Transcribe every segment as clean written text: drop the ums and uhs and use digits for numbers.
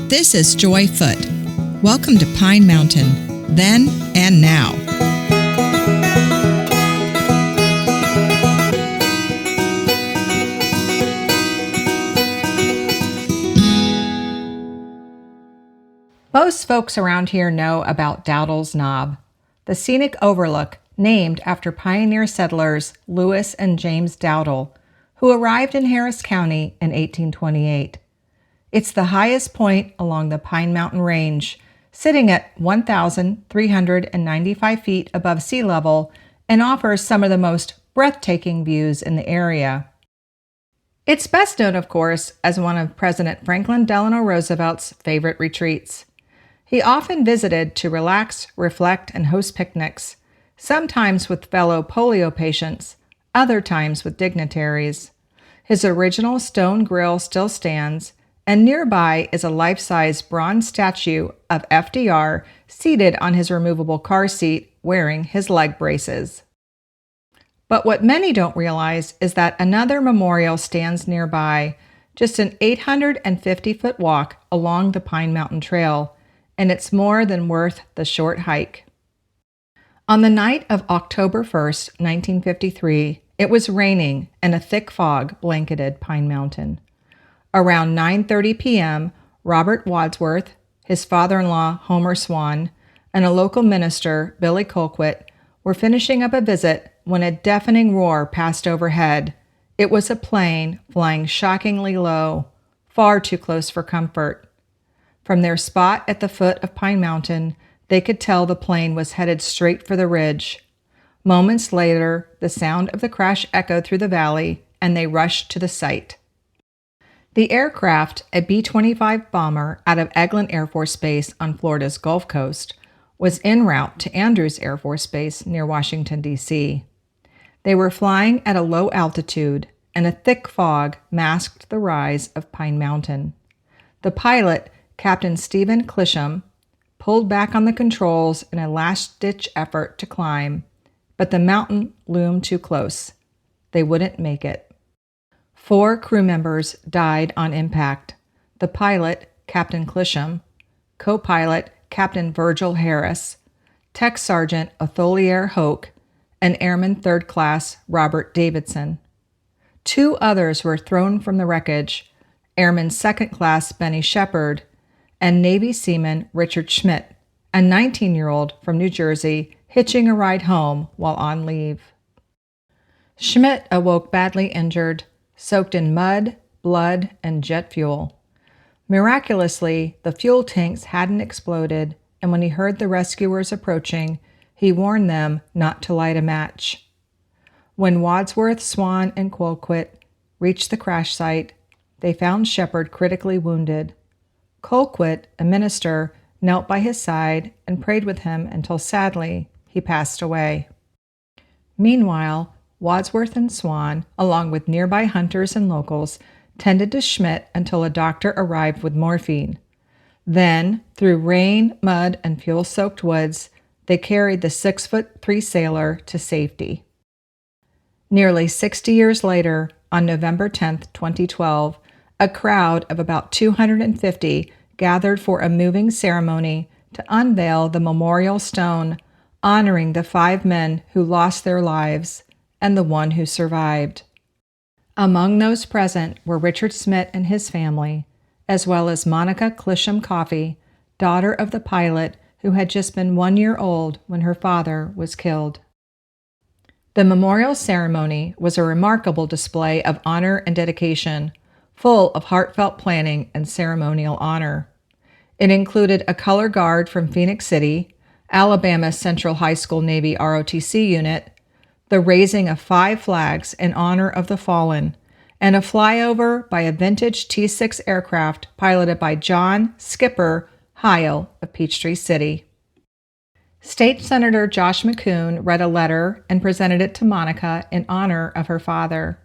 This is Joy Foote. Welcome to Pine Mountain, then and now. Most folks around here know about Dowdell's Knob, the scenic overlook named after pioneer settlers Lewis and James Dowdell, who arrived in Harris County in 1828. It's the highest point along the Pine Mountain Range, sitting at 1,395 feet above sea level and offers some of the most breathtaking views in the area. It's best known, of course, as one of President Franklin Delano Roosevelt's favorite retreats. He often visited to relax, reflect, and host picnics, sometimes with fellow polio patients, other times with dignitaries. His original stone grill still stands, and nearby is a life-size bronze statue of FDR seated on his removable car seat wearing his leg braces. But what many don't realize is that another memorial stands nearby, just an 850-foot walk along the Pine Mountain Trail, and it's more than worth the short hike. On the night of October 1st, 1953, it was raining and a thick fog blanketed Pine Mountain. Around 9:30 p.m., Robert Wadsworth, his father-in-law Homer Swan, and a local minister, Billy Colquitt, were finishing up a visit when a deafening roar passed overhead. It was a plane flying shockingly low, far too close for comfort. From their spot at the foot of Pine Mountain, they could tell the plane was headed straight for the ridge. Moments later, the sound of the crash echoed through the valley, and they rushed to the site. The aircraft, a B-25 bomber out of Eglin Air Force Base on Florida's Gulf Coast, was en route to Andrews Air Force Base near Washington, D.C. They were flying at a low altitude, and a thick fog masked the rise of Pine Mountain. The pilot, Captain Stephen Clisham, pulled back on the controls in a last-ditch effort to climb, but the mountain loomed too close. They wouldn't make it. 4 crew members died on impact: the pilot, Captain Clisham, co-pilot, Captain Virgil Harris, Tech Sergeant Otholier Hoke, and Airman 3rd Class Robert Davidson. 2 others were thrown from the wreckage: Airman 2nd Class Benny Shepard and Navy Seaman Richard Schmidt, a 19-year-old from New Jersey hitching a ride home while on leave. Schmidt awoke badly injured, soaked in mud, blood, and jet fuel. Miraculously, the fuel tanks hadn't exploded, and when he heard the rescuers approaching, he warned them not to light a match. When Wadsworth, Swan, and Colquitt reached the crash site, they found Shepard critically wounded. Colquitt, a minister, knelt by his side and prayed with him until, sadly, he passed away. Meanwhile, Wadsworth and Swan, along with nearby hunters and locals, tended to Schmidt until a doctor arrived with morphine. Then, through rain, mud, and fuel-soaked woods, they carried the 6'3" sailor to safety. Nearly 60 years later, on November 10, 2012, a crowd of about 250 gathered for a moving ceremony to unveil the memorial stone honoring the 5 men who lost their lives and the one who survived. Among those present were Richard Schmidt and his family, as well as Monica Clisham Coffey, daughter of the pilot who had just been 1 year old when her father was killed. The memorial ceremony was a remarkable display of honor and dedication, full of heartfelt planning and ceremonial honor. It included a color guard from Phoenix City, Alabama Central High School Navy ROTC unit, the raising of 5 flags in honor of the fallen, and a flyover by a vintage T-6 aircraft piloted by John Skipper Heil of Peachtree City. State Senator Josh McCoon read a letter and presented it to Monica in honor of her father.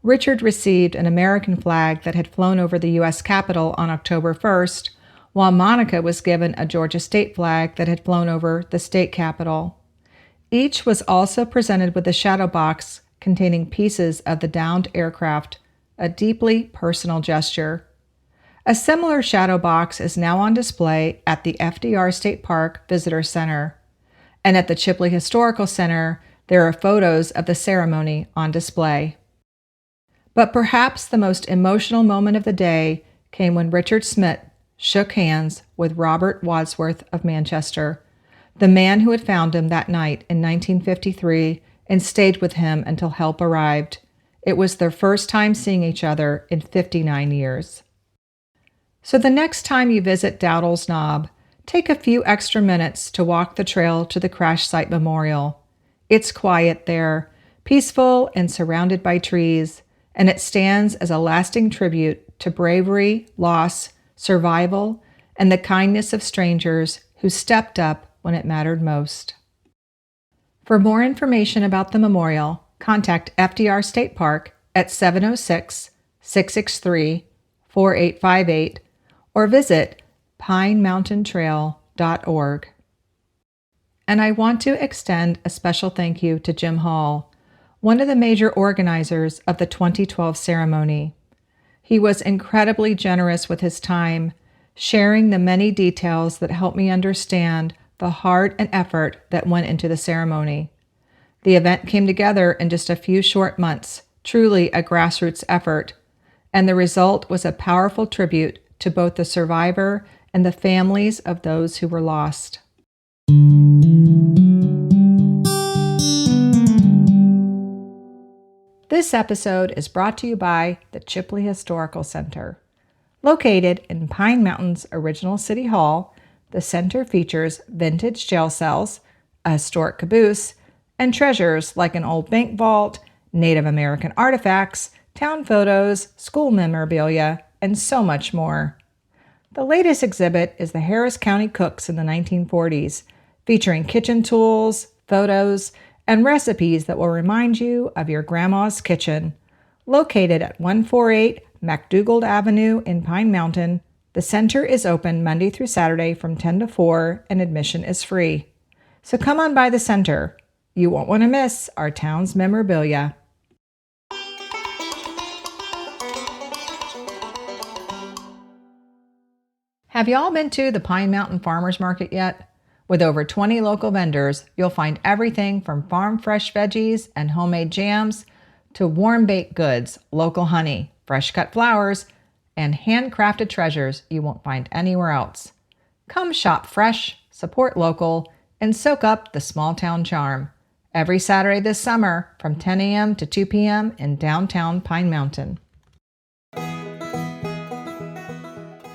Richard received an American flag that had flown over the U.S. Capitol on October 1st, while Monica was given a Georgia state flag that had flown over the state capitol. Each was also presented with a shadow box containing pieces of the downed aircraft, a deeply personal gesture. A similar shadow box is now on display at the FDR State Park Visitor Center. And at the Chipley Historical Center, there are photos of the ceremony on display. But perhaps the most emotional moment of the day came when Richard Smith shook hands with Robert Wadsworth of Manchester, the man who had found him that night in 1953 and stayed with him until help arrived. It was their first time seeing each other in 59 years. So the next time you visit Dowdell's Knob, take a few extra minutes to walk the trail to the crash site memorial. It's quiet there, peaceful and surrounded by trees, and it stands as a lasting tribute to bravery, loss, survival, and the kindness of strangers who stepped up when it mattered most. For more information about the memorial, contact FDR State Park at 706-663-4858 or visit pinemountaintrail.org. And I want to extend a special thank you to Jim Hall, one of the major organizers of the 2012 ceremony. He was incredibly generous with his time, sharing the many details that helped me understand the heart and effort that went into the ceremony. The event came together in just a few short months, truly a grassroots effort, and the result was a powerful tribute to both the survivor and the families of those who were lost. This episode is brought to you by the Chipley Historical Center. Located in Pine Mountain's original City Hall, the center features vintage jail cells, a historic caboose, and treasures like an old bank vault, Native American artifacts, town photos, school memorabilia, and so much more. The latest exhibit is the Harris County Cooks in the 1940s, featuring kitchen tools, photos, and recipes that will remind you of your grandma's kitchen. Located at 148 MacDougald Avenue in Pine Mountain, the center is open Monday through Saturday from 10 to 4 and admission is free. So come on by the center. You won't want to miss our town's memorabilia. Have y'all been to the Pine Mountain Farmers Market yet? With over 20 local vendors, you'll find everything from farm fresh veggies and homemade jams to warm baked goods, local honey, fresh cut flowers, and handcrafted treasures you won't find anywhere else. Come shop fresh, support local, and soak up the small town charm. Every Saturday this summer from 10 a.m. to 2 p.m. in downtown Pine Mountain.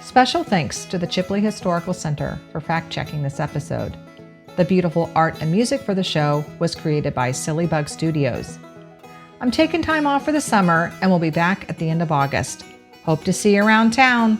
Special thanks to the Chipley Historical Center for fact-checking this episode. The beautiful art and music for the show was created by Silly Bug Studios. I'm taking time off for the summer and will be back at the end of August. Hope to see you around town.